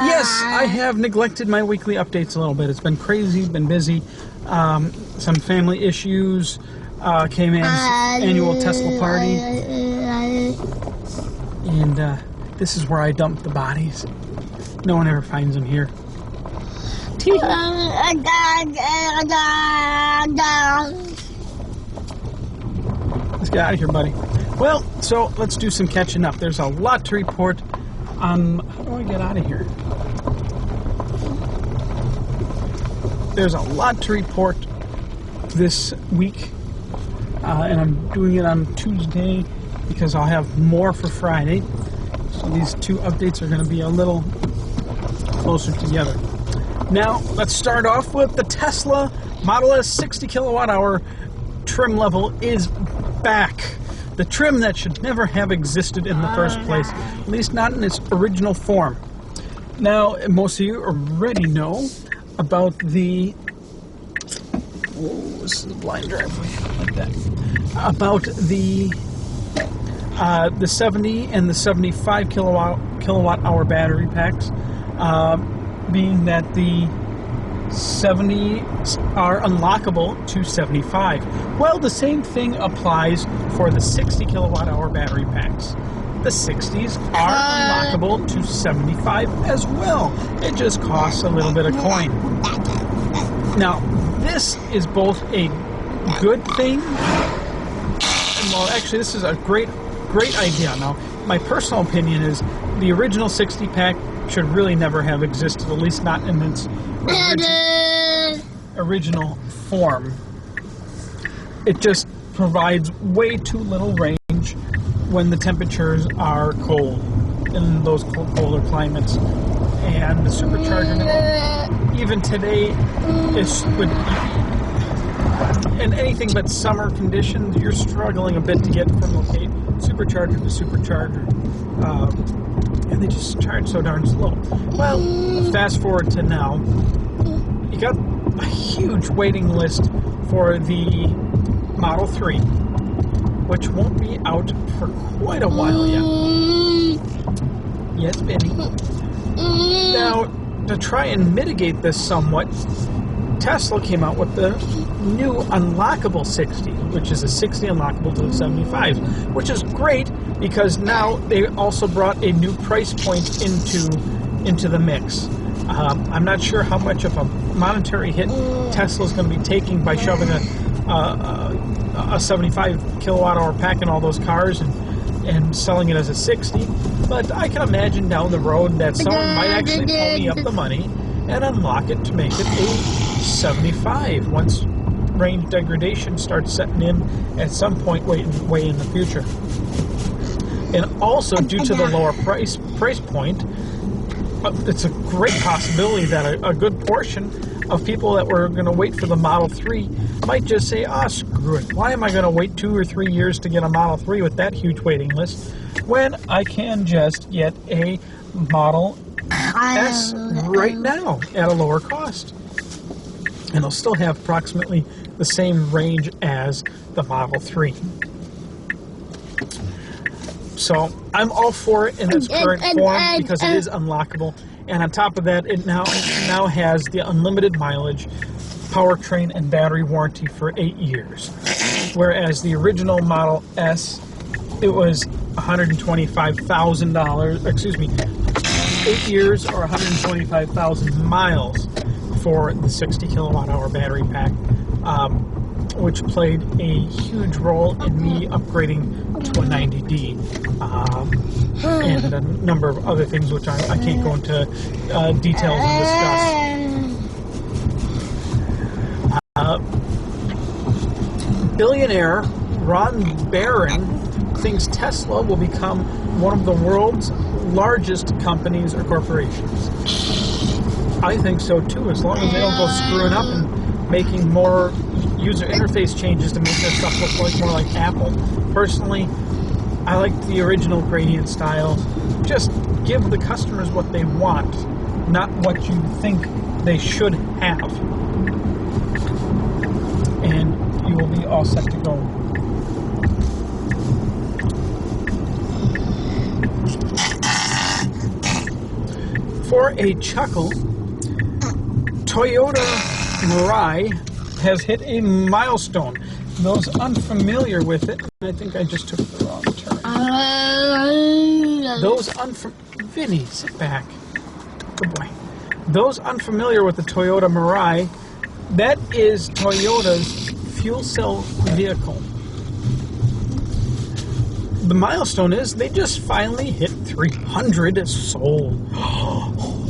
Yes, I have neglected my weekly updates a little bit. It's been crazy, been busy. Some family issues, Kman's annual Tesla party. And this is where I dump the bodies. No one ever finds them here. Let's get out of here, buddy. Well, so let's do some catching up. There's a lot to report on. How do I get out of here? There's a lot to report this week, and I'm doing it on Tuesday because I'll have more for Friday. So these two updates are going to be a little closer together. Now, let's start off with the Tesla Model S 60 kilowatt hour trim level is back. The trim that should never have existed in the first place, at least not in its original form. Now, most of you already know about the... Oh, this is a blind driveway, like that. About the 70 and the 75 kilowatt hour battery packs, being that the 70 are unlockable to 75. Well, the same thing applies for the 60 kilowatt hour battery packs. The 60s are unlockable to 75 as well. It just costs a little bit of coin. Now, this is both a good thing, well, actually, this is a great idea. Now, my personal opinion is the original 60 pack should really never have existed, at least not in its original form. It just provides way too little range when the temperatures are cold in those colder climates. And the supercharger, even today, in anything but summer conditions, you're struggling a bit to get from supercharger to supercharger. And they just charge so darn slow. Well, fast forward to now, you got a huge waiting list for the Model 3, which won't be out for quite a while yet. Yes, baby. Now, to try and mitigate this somewhat, Tesla came out with the new unlockable 60, which is a 60 unlockable to a 75, which is great because now they also brought a new price point into the mix. I'm not sure how much of a monetary hit Tesla's going to be taking by shoving a 75 kilowatt hour pack in all those cars and selling it as a 60, but I can imagine down the road that someone might actually pony up the money and unlock it to make it a 75 once range degradation starts setting in at some point way in the future. And also, due to the lower price point, it's a great possibility that a good portion of people that were going to wait for the Model 3 might just say, screw it. Why am I going to wait 2 or 3 years to get a Model 3 with that huge waiting list when I can just get a Model S right now at a lower cost? And it'll still have approximately the same range as the Model 3. So I'm all for it in its current form because it is unlockable. And on top of that, it now has the unlimited mileage, powertrain, and battery warranty for 8 years. Whereas the original Model S, it was $125,000, excuse me, 8 years or 125,000 miles for the 60 kilowatt hour battery pack, which played a huge role in me upgrading to a 90D, and a number of other things which I can't go into details and discuss. Billionaire Ron Barron thinks Tesla will become one of the world's largest companies or corporations. I think so too, as long as they don't go screwing up and making more user interface changes to make their stuff look more like Apple. Personally, I like the original gradient style. Just give the customers what they want, not what you think they should have. And you will be all set to go. For a chuckle, Toyota Mirai has hit a milestone. Those unfamiliar with it, I think I just took the wrong turn. Vinny, sit back. Good boy. Those unfamiliar with the Toyota Mirai, that is Toyota's fuel cell vehicle. The milestone is they just finally hit 300 sold.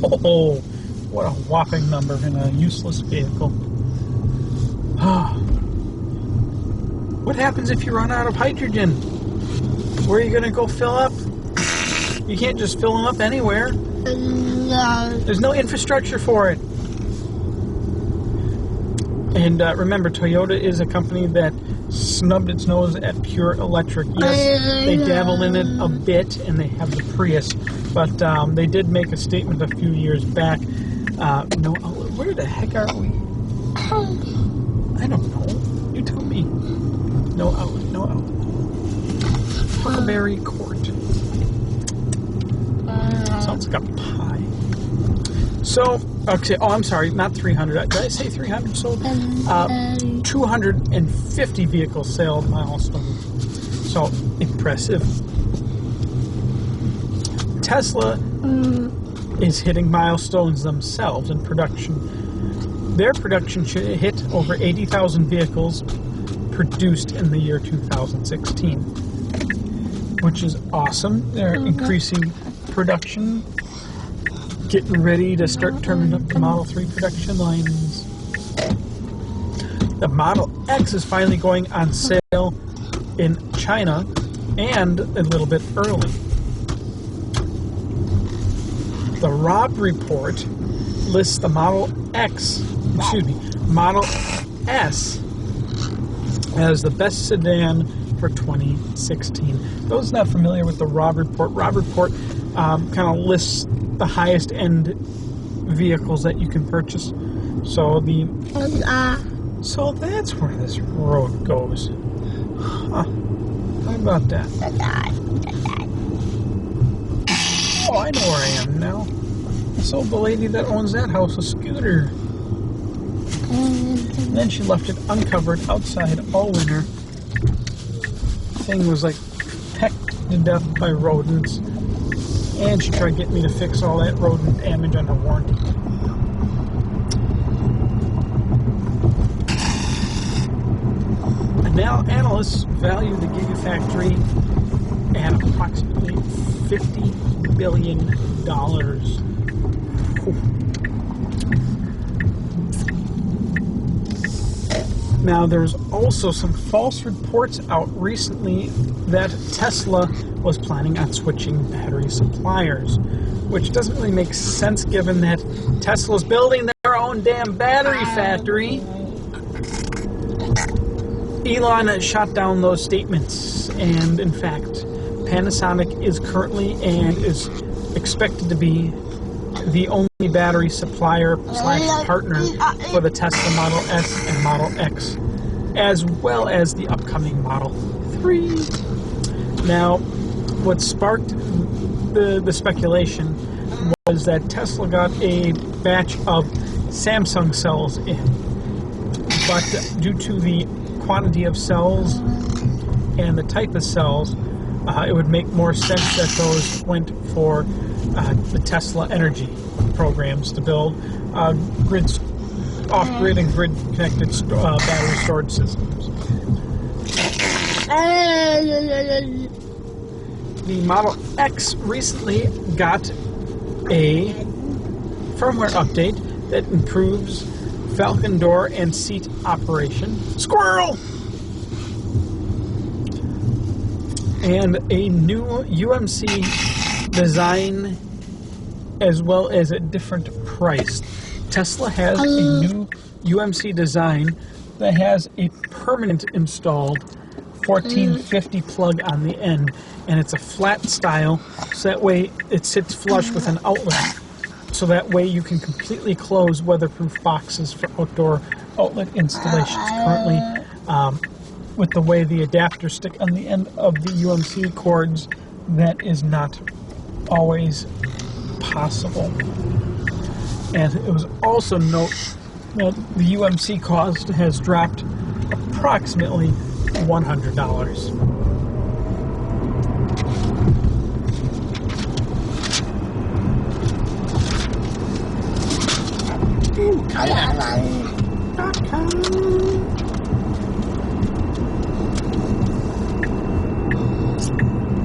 Oh, what a whopping number in a useless vehicle. What happens if you run out of hydrogen? Where are you going to go fill up? You can't just fill them up anywhere. There's no infrastructure for it. And remember, Toyota is a company that snubbed its nose at pure electric. Yes, they dabble in it a bit, and they have the Prius, but they did make a statement a few years back. No outlet. Where the heck are we? I don't know. You tell me. No outlet. No outlet. Huckleberry Court. Sounds like a pie. So, okay, oh, I'm sorry, not 300. Did I say 300 sold? 250 vehicle sale milestone. So, impressive. Tesla is hitting milestones themselves in production. Their production should hit over 80,000 vehicles produced in the year 2016, which is awesome. They're increasing production, getting ready to start turning up the Model 3 production lines. The Model X is finally going on sale in China, and a little bit early. The Rob report lists the Model Model S as the best sedan for 2016. Those not familiar with the Rob report kind of lists the highest end vehicles that you can purchase. So that's where this road goes. Huh. How about that? Oh, I know where I am now. I sold the lady that owns that house a scooter. And then she left it uncovered outside all winter. Thing was like pecked to death by rodents. And she tried to get me to fix all that rodent damage under warranty. And now analysts value the Gigafactory at approximately $50 billion. Now, there's also some false reports out recently that Tesla was planning on switching battery suppliers, which doesn't really make sense given that Tesla's building their own damn battery factory. Elon shot down those statements, and in fact, Panasonic is currently and is expected to be the only battery supplier / partner for the Tesla Model S and Model X, as well as the upcoming Model 3. Now, what sparked the speculation was that Tesla got a batch of Samsung cells in, but due to the quantity of cells and the type of cells, it would make more sense that those went for the Tesla Energy programs to build off-grid and grid-connected battery storage systems. The Model X recently got a firmware update that improves falcon door and seat operation. Squirrel! And a new UMC design, as well as a different price. Tesla has a new UMC design that has a permanent installed 1450 plug on the end, and it's a flat style, so that way it sits flush with an outlet, so that way you can completely close weatherproof boxes for outdoor outlet installations. Currently, with the way the adapters stick on the end of the UMC cords, that is not always possible. And it was also note that the UMC cost has dropped approximately $100. Kayak.com.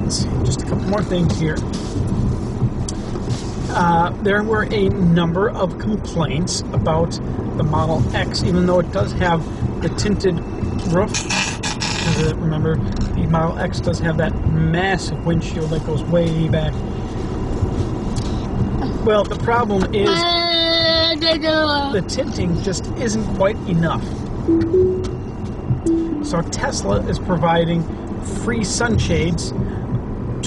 Let's see, just a couple more things here. There were a number of complaints about the Model X, even though it does have the tinted roof. Remember, the Model X does have that massive windshield that goes way back. Well, the problem is the tinting just isn't quite enough. So Tesla is providing free sunshades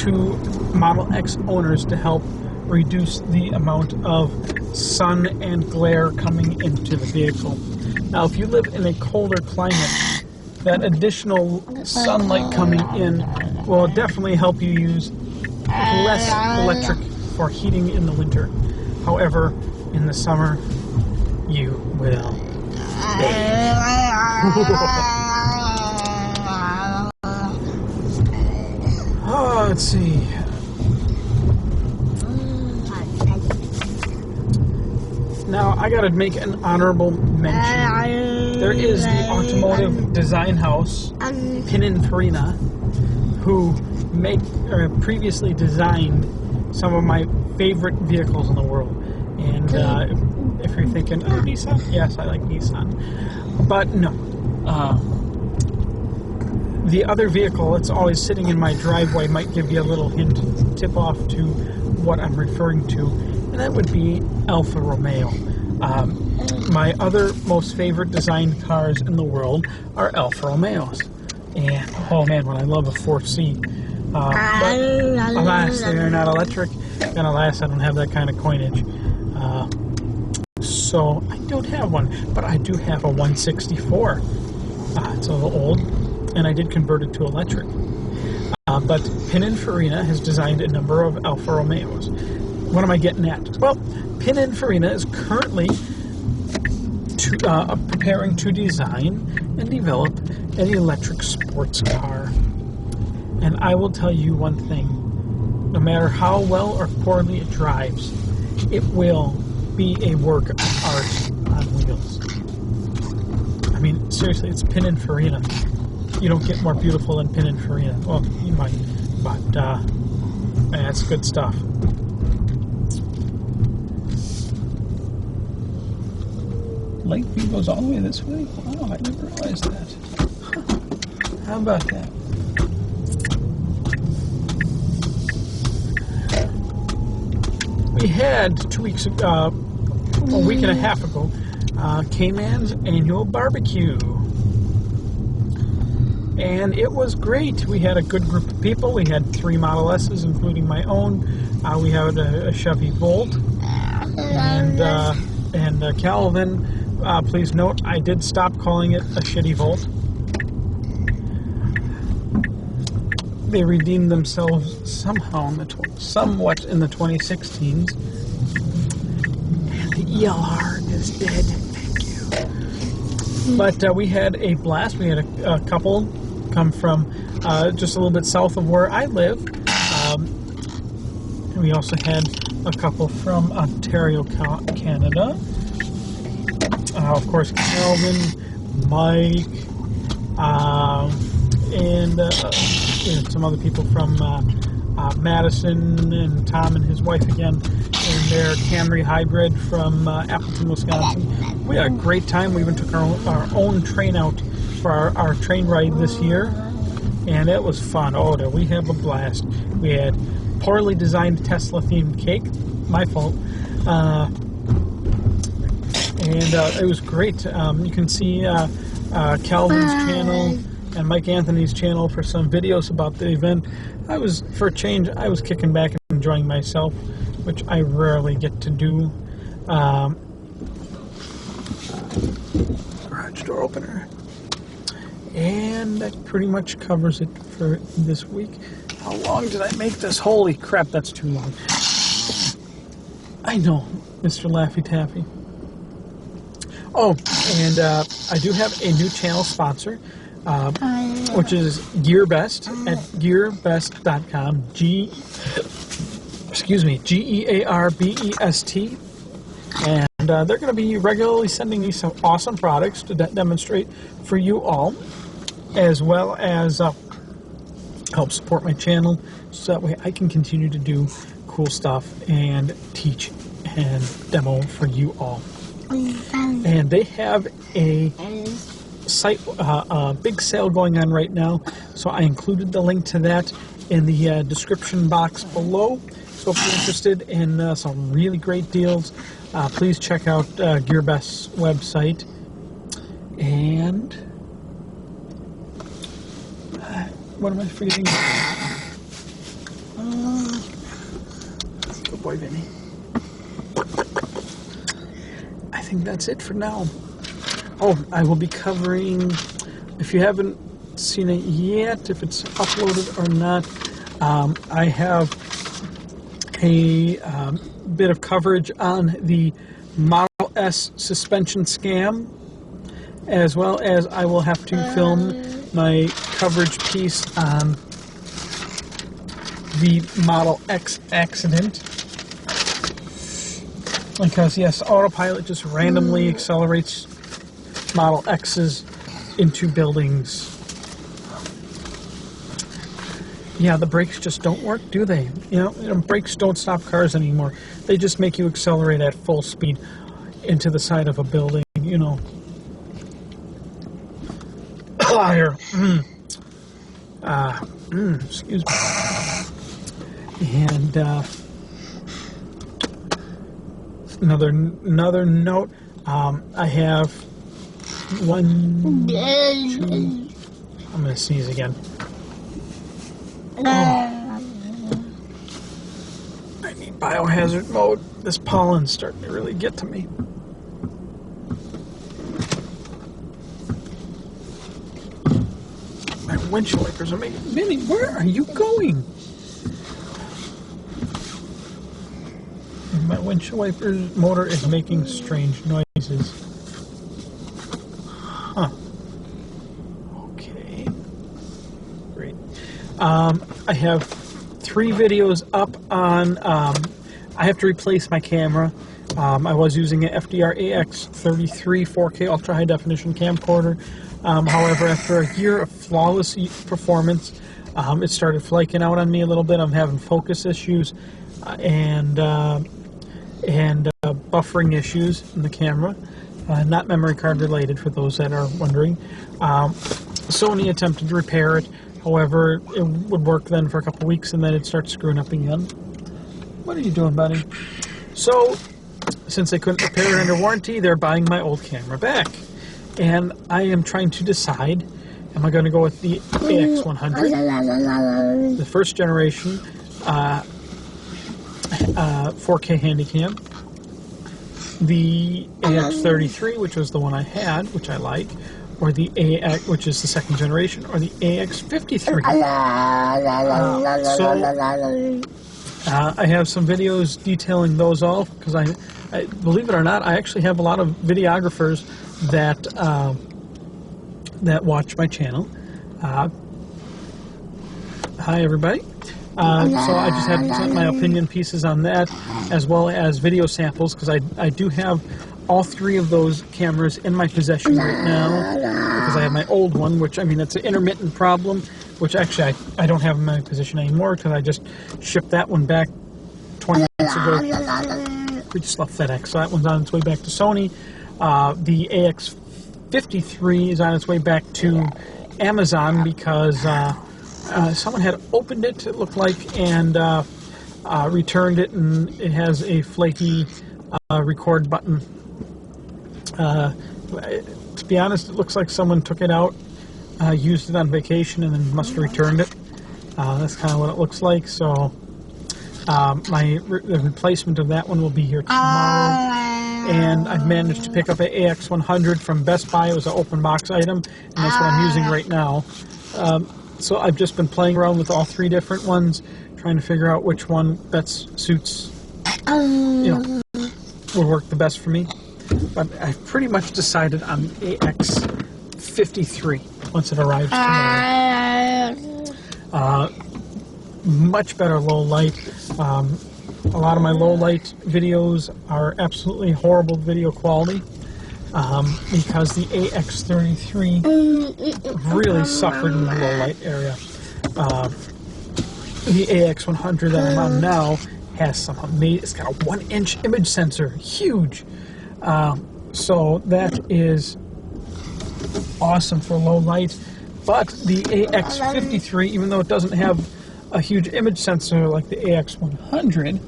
to Model X owners to help reduce the amount of sun and glare coming into the vehicle. Now, if you live in a colder climate, that additional sunlight coming in will definitely help you use less electric for heating in the winter. However, in the summer, you will bathe. Oh, let's see. Now, I gotta make an honorable mention. There is the Automotive Design House, Pininfarina, who previously designed some of my favorite vehicles in the world. And if you're thinking, oh, Nissan? Yes, I like Nissan. But no. The other vehicle that's always sitting in my driveway might give you a little hint, tip off to what I'm referring to. And that would be Alfa Romeo. My other most favorite designed cars in the world are Alfa Romeos. And, oh man, when I love a 4C. But alas, they are not electric. And alas, I don't have that kind of coinage. So I don't have one. But I do have a 164. It's a little old. And I did convert it to electric. But Pininfarina has designed a number of Alfa Romeos. What am I getting at? Well, Pininfarina is currently preparing to design and develop an electric sports car. And I will tell you one thing. No matter how well or poorly it drives, it will be a work of art on wheels. I mean, seriously, it's Pininfarina. You don't get more beautiful than Pininfarina. Well, you might, but that's good stuff. Lakeview goes all the way this way? Wow, I never realized that. Huh. How about that? We had 2 weeks ago, a week and a half ago, Kman's annual barbecue. And it was great. We had a good group of people. We had 3 Model S's, including my own. We had a Chevy Volt. And Calvin, please note, I did stop calling it a shitty Volt. They redeemed themselves somehow somewhat in the 2016s. And the ELR is dead. Thank you. But we had a blast. We had a couple come from just a little bit south of where I live. And we also had a couple from Ontario, Canada. Of course, Calvin, Mike, and some other people from Madison, and Tom and his wife again, and their Camry hybrid from Appleton, Wisconsin. We had a great time. We even took our own train out for our train ride this year, and it was fun. Oh, did we have a blast. We had poorly designed Tesla-themed cake. My fault. And it was great. You can see Calvin's channel and Mike Anthony's channel for some videos about the event. For a change, I was kicking back and enjoying myself, which I rarely get to do. Garage door opener. And that pretty much covers it for this week. How long did I make this? Holy crap, that's too long. I know, Mr. Laffy Taffy. Oh, and I do have a new channel sponsor, which is GearBest at gearbest.com. GEARBEST. And they're going to be regularly sending me some awesome products to demonstrate for you all, as well as help support my channel, so that way I can continue to do cool stuff and teach and demo for you all. And they have a site, big sale going on right now, so I included the link to that in the description box below. So if you're interested in some really great deals, please check out GearBest's website. And what am I forgetting? Good boy, Vinny. I think that's it for now. Oh, I will be covering, if you haven't seen it yet, if it's uploaded or not, I have a bit of coverage on the Model S suspension scam, as well as I will have to film my coverage piece on the Model X accident. Because, yes, autopilot just randomly accelerates Model X's into buildings. Yeah, the brakes just don't work, do they? You know, brakes don't stop cars anymore. They just make you accelerate at full speed into the side of a building, you know. Liar. Excuse me. And another note. I have one, two. I'm gonna sneeze again. Oh. I need biohazard mode. This pollen's starting to really get to me. My windshield wipers are making... Vinny, where are you going? My windshield wipers motor is making strange noises. Huh. Okay. Great. I have 3 videos up on... I have to replace my camera. I was using an FDR AX33 4K ultra high definition camcorder. However, after a year of flawless performance, it started flaking out on me a little bit. I'm having focus issues and buffering issues in the camera. Not memory card related, for those that are wondering. Sony attempted to repair it. However, it would work then for a couple weeks, and then it starts screwing up again. What are you doing, buddy? So, since they couldn't repair it under warranty, they're buying my old camera back. And I am trying to decide, am I going to go with the AX100, the first generation 4K Handycam, the AX33, which was the one I had, which I like, or the AX, which is the second generation, or the AX53. I have some videos detailing those all, because I believe it or not, I actually have a lot of videographers that that watch my channel. Hi, everybody. So I just have to send my opinion pieces on that, as well as video samples, because I do have all 3 of those cameras in my possession right now, because I have my old one, which, I mean, it's an intermittent problem, which actually I don't have in my possession anymore, because I just shipped that one back 20 minutes ago. We just left FedEx, so that one's on its way back to Sony. The AX53 is on its way back to Amazon, because someone had opened it, it looked like, and returned it, and it has a flaky record button. To be honest, it looks like someone took it out, used it on vacation, and then must have returned it. That's kind of what it looks like. So the replacement of that one will be here tomorrow. And I've managed to pick up an AX100 from Best Buy. It was an open box item, and that's what I'm using right now. So I've just been playing around with all 3 different ones, trying to figure out which one best suits, you know, would work the best for me. But I've pretty much decided on the AX53 once it arrives tomorrow. Much better low light. A lot of my low light videos are absolutely horrible video quality because the AX33 really suffered in the low light area. The AX100 that I'm on now has some amazing, it's got a 1-inch image sensor, huge. So that is awesome for low light. But the AX53, even though it doesn't have a huge image sensor like the AX100,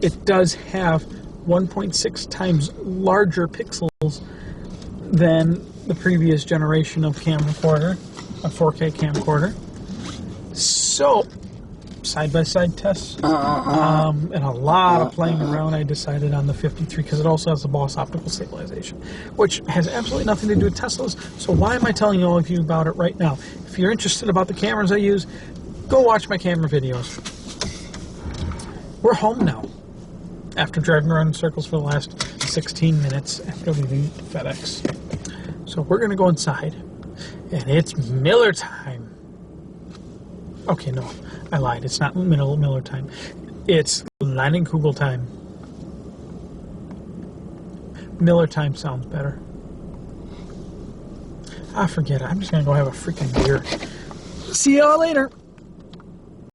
it does have 1.6 times larger pixels than the previous generation of camcorder, a 4K camcorder. So, side-by-side tests, and a lot of playing around, I decided on the 53 because it also has the Boss optical stabilization, which has absolutely nothing to do with Teslas. So why am I telling all of you about it right now? If you're interested about the cameras I use, go watch my camera videos. We're home now, after driving around in circles for the last 16 minutes after leaving FedEx. So we're going to go inside, and it's Miller time. Okay, no, I lied. It's not Miller time. It's Leinenkugel time. Miller time sounds better. Ah, forget it. I'm just going to go have a freaking beer. See y'all later.